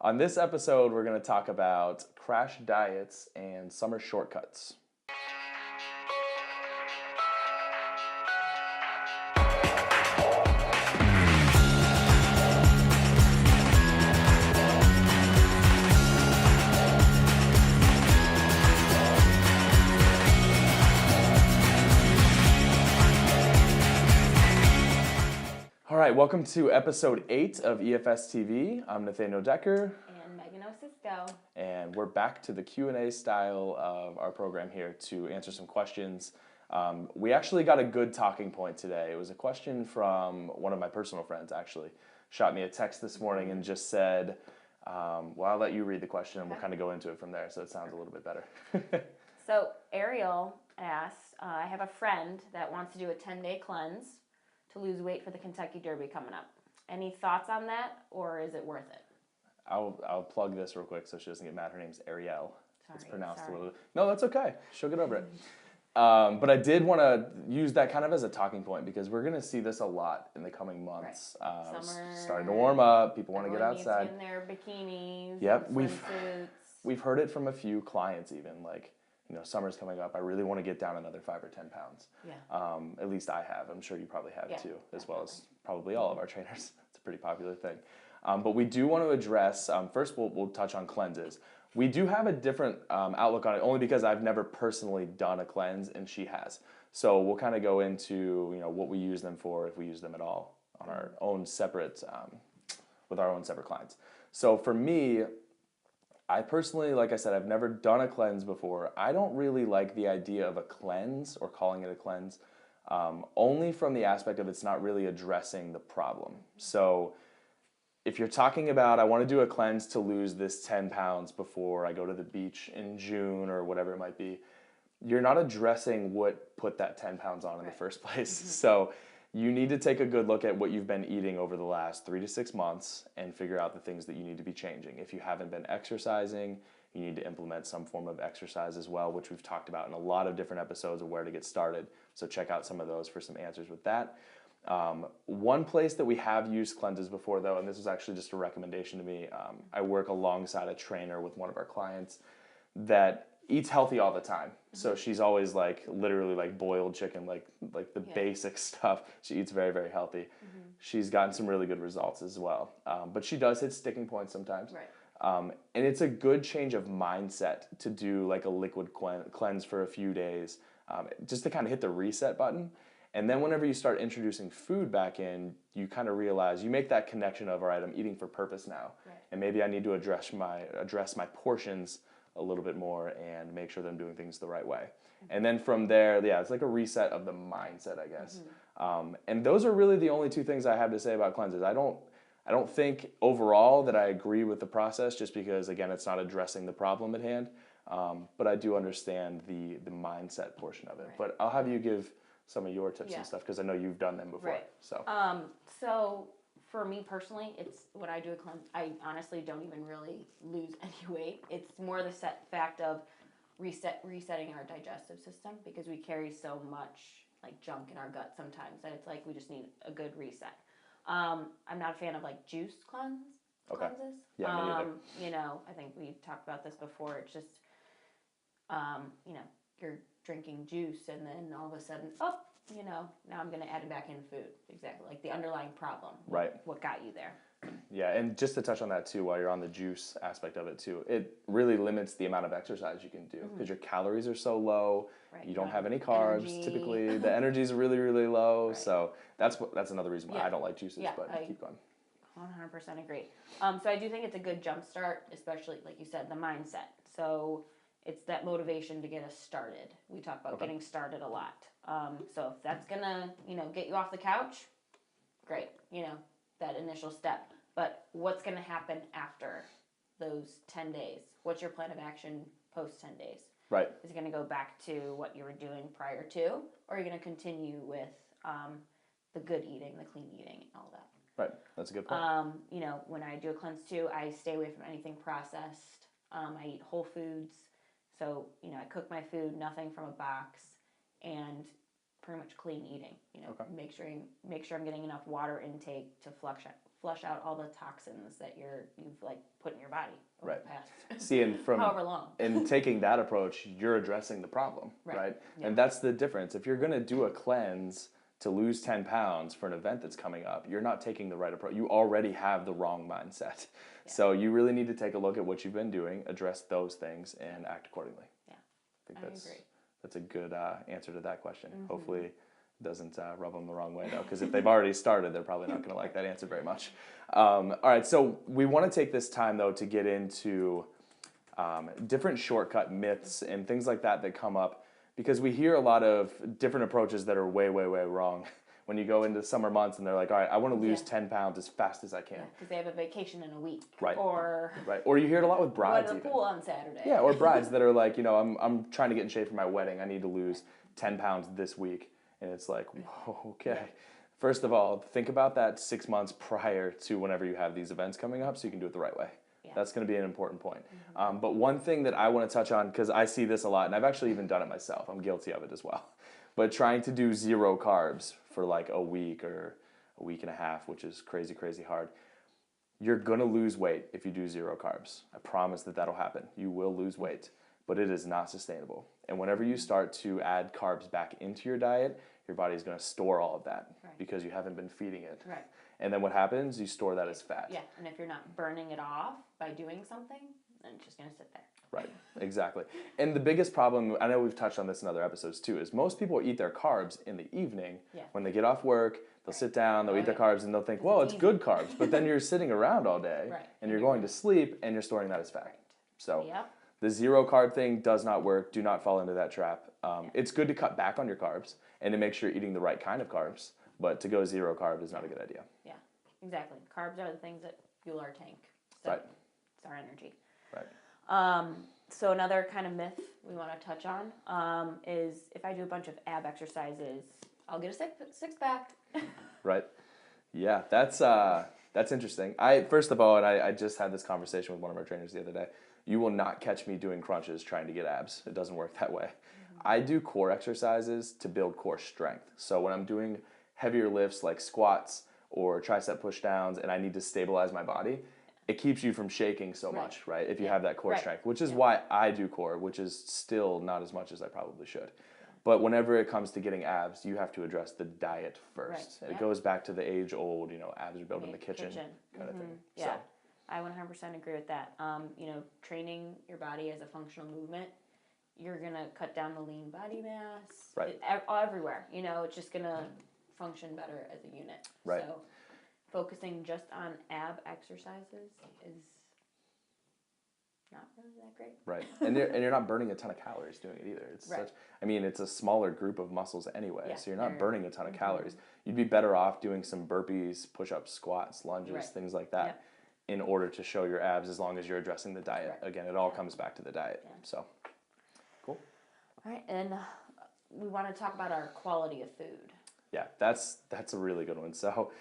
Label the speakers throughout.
Speaker 1: On this episode, we're going to talk about crash diets and summer shortcuts. All right, welcome to episode 8 of EFS TV. I'm Nathaniel Decker.
Speaker 2: And Megan Osisko.
Speaker 1: And we're back to the Q&A style of our program here to answer some questions. We actually got a good talking point today. It was a question from one of my personal friends, actually. Shot me a text this morning and just said, well, I'll let you read the question and we'll kind of go into it from there so it sounds a little bit better.
Speaker 2: So Ariel asked, I have a friend that wants to do a 10-day cleanse to lose weight for the Kentucky Derby coming up. Any thoughts on that, or is it worth it?
Speaker 1: I'll plug this real quick so she doesn't get mad. Her name's Ariel. It's pronounced a little. No, that's okay. She'll get over it. But I did want to use that kind of as a talking point because we're going to see this a lot in the coming months.
Speaker 2: Right. Summer,
Speaker 1: starting to warm up. People want to get outside.
Speaker 2: In their bikinis.
Speaker 1: Yep,
Speaker 2: swimsuits.
Speaker 1: We've heard it from a few clients even like. You know, summer's coming up. I really want to get down another 5 or 10 pounds.
Speaker 2: Yeah.
Speaker 1: At least I have. I'm sure you probably have too, as well as probably all of our trainers. It's a pretty popular thing. But we do want to address, first we'll touch on cleanses. We do have a different outlook on it, only because I've never personally done a cleanse and she has. So we'll kind of go into, what we use them for, if we use them at all, on our own separate, with our own separate clients. So for me, I personally, like I said, I've never done a cleanse before. I don't really like the idea of a cleanse or calling it a cleanse, only from the aspect of it's not really addressing the problem. So if you're talking about, I want to do a cleanse to lose this 10 pounds before I go to the beach in June or whatever it might be, you're not addressing what put that 10 pounds on in the first place. So you need to take a good look at what you've been eating over the last 3 to 6 months and figure out the things that you need to be changing. If you haven't been exercising, you need to implement some form of exercise as well, which we've talked about in a lot of different episodes of where to get started. So check out some of those for some answers with that. One place that we have used cleanses before though, and this is actually just a recommendation to me, I work alongside a trainer with one of our clients that eats healthy all the time. So she's always like literally like boiled chicken, like the basic stuff. She eats very, very healthy. She's gotten some really good results as well. But she does hit sticking points sometimes.
Speaker 2: Right.
Speaker 1: And it's a good change of mindset to do like a liquid cleanse for a few days, just to kind of hit the reset button. And then whenever you start introducing food back in, you kind of realize, you make that connection of, all right, I'm eating for purpose now.
Speaker 2: Right.
Speaker 1: And maybe I need to address my portions a little bit more and make sure that I'm doing things the right way. And then from there, it's like a reset of the mindset, I guess. And those are really the only two things I have to say about cleanses. I don't think overall that I agree with the process just because, again, it's not addressing the problem at hand. But I do understand the mindset portion of it.
Speaker 2: Right.
Speaker 1: But I'll have you give some of your tips and stuff because I know you've done them before.
Speaker 2: Right. So for me personally, it's when I do a cleanse, I honestly don't even really lose any weight. It's more the fact of resetting our digestive system because we carry so much like junk in our gut sometimes that it's like we just need a good reset. I'm not a fan of like juice cleanses.
Speaker 1: Yeah, me neither.
Speaker 2: I think we've talked about this before. It's just, you're drinking juice and then all of a sudden, now I'm going to add it back in food. Exactly. Like the underlying problem.
Speaker 1: Right.
Speaker 2: What got you there.
Speaker 1: Yeah, and just to touch on that too, while you're on the juice aspect of it too, it really limits the amount of exercise you can do because your calories are so low. Right. You don't have any carbs.
Speaker 2: Energy.
Speaker 1: Typically, the energy is really, really low.
Speaker 2: Right.
Speaker 1: So that's another reason why I don't like juices. But keep going.
Speaker 2: 100% agree. So I do think it's a good jump start, especially like you said, the mindset. So it's that motivation to get us started. We talk about getting started a lot. So if that's gonna, get you off the couch, great. That initial step. But what's gonna happen after those 10 days? What's your plan of action post 10 days?
Speaker 1: Right.
Speaker 2: Is it gonna go back to what you were doing prior to, or are you gonna continue with the good eating, the clean eating, and all that?
Speaker 1: Right. That's a good point.
Speaker 2: When I do a cleanse too, I stay away from anything processed. I eat whole foods. So, I cook my food, nothing from a box, and pretty much clean eating. Make sure I'm getting enough water intake to flush out all the toxins that you've like put in your body over
Speaker 1: Right.
Speaker 2: the past
Speaker 1: See, and from
Speaker 2: however long.
Speaker 1: in taking that approach, you're addressing the problem, right?
Speaker 2: Yeah.
Speaker 1: And that's the difference. If you're going to do a cleanse to lose 10 pounds for an event that's coming up, you're not taking the right approach. You already have the wrong mindset. Yeah. So you really need to take a look at what you've been doing, address those things, and act accordingly.
Speaker 2: Yeah,
Speaker 1: I agree. That's a good answer to that question. Hopefully it doesn't rub them the wrong way, though, because if they've already started, they're probably not going to like that answer very much. All right, so we want to take this time, though, to get into different shortcut myths and things like that that come up, because we hear a lot of different approaches that are way, way, way wrong. When you go into summer months and they're like, all right, I want to lose 10 pounds as fast as I can.
Speaker 2: Because they have a vacation in a week.
Speaker 1: Right.
Speaker 2: Or
Speaker 1: you hear it a lot with brides.
Speaker 2: Go to the pool on Saturday.
Speaker 1: Yeah, or brides that are like, I'm trying to get in shape for my wedding. I need to lose 10 pounds this week. And it's like, whoa, okay. Yeah. First of all, think about that 6 months prior to whenever you have these events coming up so you can do it the right way. Yeah. That's going to be an important point. But one thing that I want to touch on, because I see this a lot, and I've actually even done it myself. I'm guilty of it as well. But trying to do 0 carbs for like a week or a week and a half, which is crazy, crazy hard. You're going to lose weight if you do 0 carbs. I promise that that'll happen. You will lose weight, but it is not sustainable. And whenever you start to add carbs back into your diet, your body's going to store all of that because you haven't been feeding it.
Speaker 2: Right.
Speaker 1: And then what happens? You store that as fat.
Speaker 2: Yeah, and if you're not burning it off by doing something, then it's just going to sit there.
Speaker 1: Right, exactly. And the biggest problem, I know we've touched on this in other episodes too, is most people eat their carbs in the evening.
Speaker 2: Yeah.
Speaker 1: When they get off work, they'll sit down, they'll eat their carbs, and they'll think, well, it's good carbs. But then you're sitting around all day, and you're going to sleep, and you're storing that as fat. So the 0 carb thing does not work. Do not fall into that trap. It's good to cut back on your carbs and to make sure you're eating the right kind of carbs, but to go 0 carb is not a good idea.
Speaker 2: Yeah, exactly. Carbs are the things that fuel our tank. So it's our energy.
Speaker 1: Right.
Speaker 2: So another kind of myth we want to touch on is if I do a bunch of ab exercises, I'll get a six pack.
Speaker 1: Right. Yeah, that's interesting. First of all, and I just had this conversation with one of our trainers the other day. You will not catch me doing crunches trying to get abs. It doesn't work that way. I do core exercises to build core strength. So when I'm doing heavier lifts like squats or tricep push downs and I need to stabilize my body, it keeps you from shaking so much, right? If you have that core strength, which is why I do core, which is still not as much as I probably should. But whenever it comes to getting abs, you have to address the diet first. It goes back to the age-old, abs are built in the kitchen kind of thing.
Speaker 2: Yeah,
Speaker 1: so.
Speaker 2: I 100% agree with that. Training your body as a functional movement, you're going to cut down the lean body mass everywhere. It's just going to function better as a unit.
Speaker 1: Right.
Speaker 2: So focusing just on ab exercises is not really that great.
Speaker 1: Right. And you're not burning a ton of calories doing it either. It's it's a smaller group of muscles anyway, so you're not burning a ton of calories. You'd be better off doing some burpees, push-ups, squats, lunges, things like that in order to show your abs as long as you're addressing the diet. Again, it all comes back to the diet. So, cool.
Speaker 2: All right, and we want to talk about our quality of food.
Speaker 1: Yeah, that's a really good one. So,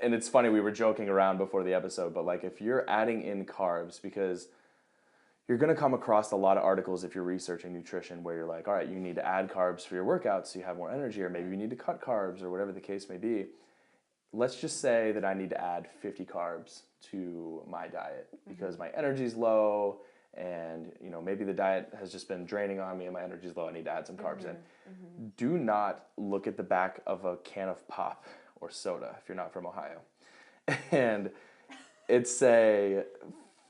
Speaker 1: and it's funny, we were joking around before the episode, but like if you're adding in carbs, because you're going to come across a lot of articles if you're researching nutrition where you're like, all right, you need to add carbs for your workouts so you have more energy, or maybe you need to cut carbs or whatever the case may be. Let's just say that I need to add 50 carbs to my diet because my energy's low and maybe the diet has just been draining on me and my energy's low. I need to add some carbs in. Do not look at the back of a can of pop or soda if you're not from Ohio. And it's say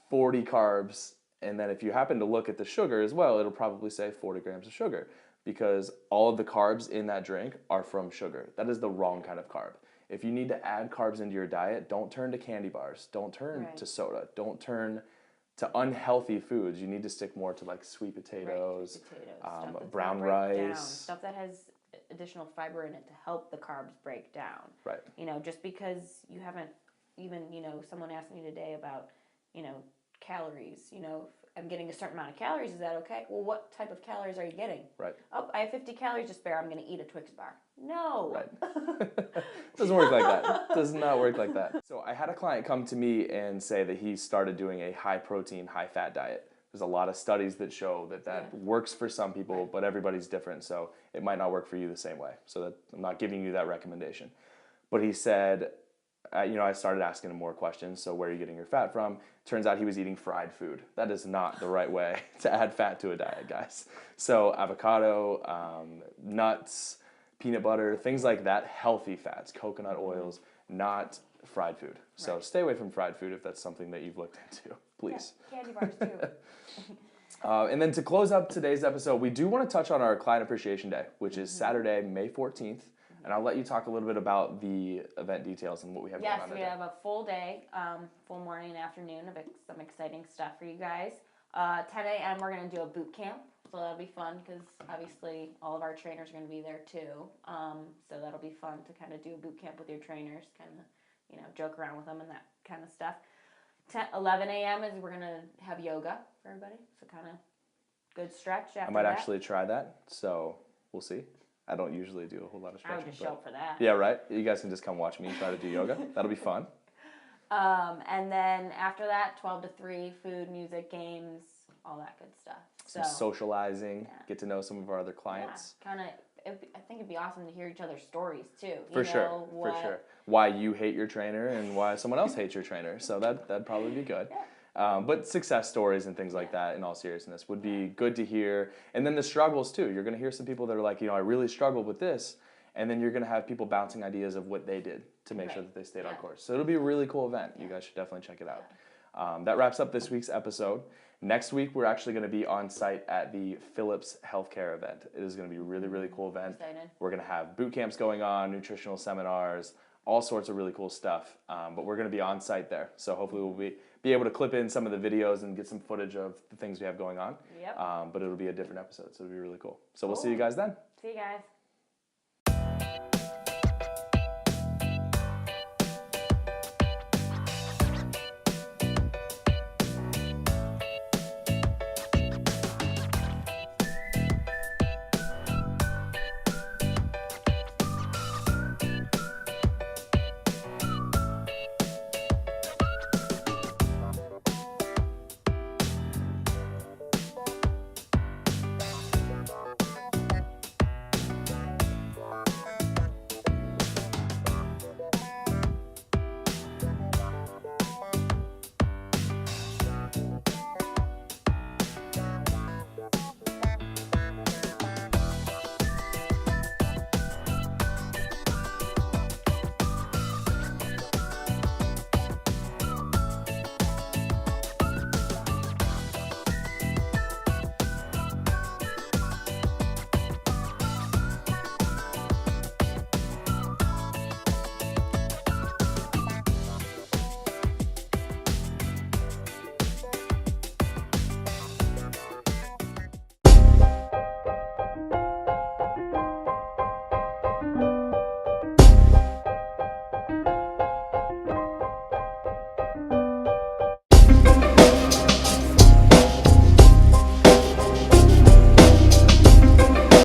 Speaker 1: 40 carbs. And then if you happen to look at the sugar as well, it'll probably say 40 grams of sugar because all of the carbs in that drink are from sugar. That is the wrong kind of carb. If you need to add carbs into your diet, don't turn to candy bars. Don't turn to soda. Don't turn to unhealthy foods. You need to stick more to like sweet potatoes, brown rice.
Speaker 2: Stuff that has additional fiber in it to help the carbs break down.
Speaker 1: Right.
Speaker 2: Just because you haven't even, someone asked me today about, calories, if I'm getting a certain amount of calories, is that okay? Well, what type of calories are you getting?
Speaker 1: Right.
Speaker 2: Oh, I have 50 calories to spare, I'm going to eat a Twix bar. No.
Speaker 1: Right. Doesn't work like that. Does not work like that. So I had a client come to me and say that he started doing a high protein, high fat diet. There's a lot of studies that show that works for some people, but everybody's different, so it might not work for you the same way. So that I'm not giving you that recommendation. But he said, I started asking him more questions. So where are you getting your fat from? Turns out he was eating fried food. That is not the right way to add fat to a diet, guys. So avocado, nuts, peanut butter, things like that, healthy fats, coconut oils, not fried food. So stay away from fried food if that's something that you've looked into, please.
Speaker 2: Yeah, candy bars too.
Speaker 1: And then to close up today's episode, we do want to touch on our Client Appreciation Day, which is Saturday, May 14th. And I'll let you talk a little bit about the event details and what we have going on
Speaker 2: Yes, we have a full day, full morning and afternoon of some exciting stuff for you guys. 10 a.m. we're going to do a boot camp, so that'll be fun because obviously all of our trainers are going to be there too. So that'll be fun to kind of do a boot camp with your trainers, kind of, joke around with them and that kind of stuff. 11 a.m. is we're going to have yoga for everybody, so kind of good stretch after that.
Speaker 1: I might actually try that, so we'll see. I don't usually do a whole lot of stretching.
Speaker 2: I would just show up for that.
Speaker 1: Yeah, right? You guys can just come watch me try to do yoga. That'll be fun.
Speaker 2: And then after that, 12 to 3, food, music, games, all that good stuff.
Speaker 1: Some socializing, get to know some of our other clients.
Speaker 2: Yeah, I think it'd be awesome to hear each other's stories too.
Speaker 1: For sure. Why you hate your trainer and why someone else hates your trainer. So that'd probably be good.
Speaker 2: Yeah.
Speaker 1: But success stories and things like that, in all seriousness, would be good to hear. And then the struggles too. You're going to hear some people that are like, I really struggled with this. And then you're going to have people bouncing ideas of what they did to make sure that they stayed on course. So it'll be a really cool event. You guys should definitely check it out. That wraps up this week's episode. Next week, we're actually going to be on site at the Philips Healthcare event. It is going to be a really, really cool event.
Speaker 2: Excited.
Speaker 1: We're going to have boot camps going on, nutritional seminars, all sorts of really cool stuff. But we're going to be on site there. So hopefully we'll be able to clip in some of the videos and get some footage of the things we have going on.
Speaker 2: Yep.
Speaker 1: But it'll be a different episode, so it'll be really cool. So we'll see you guys then.
Speaker 2: See you guys.